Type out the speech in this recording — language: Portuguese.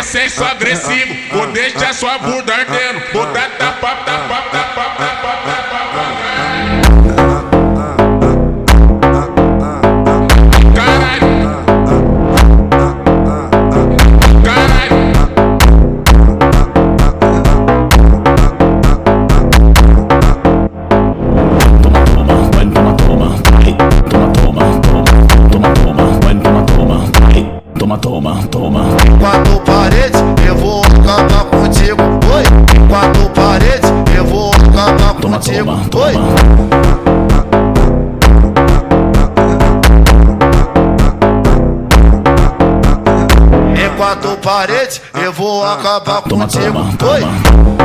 senso agressivo, vou deixar sua bunda ardendo, vou dar tapa, tapa, tapa, tapa, tapa. Caralho, caralho. Toma. Quatro paredes, eu vou acabar contigo. Oi, quatro paredes, eu vou acabar contigo. Oi. Em quatro paredes, eu vou acabar contigo. Oi.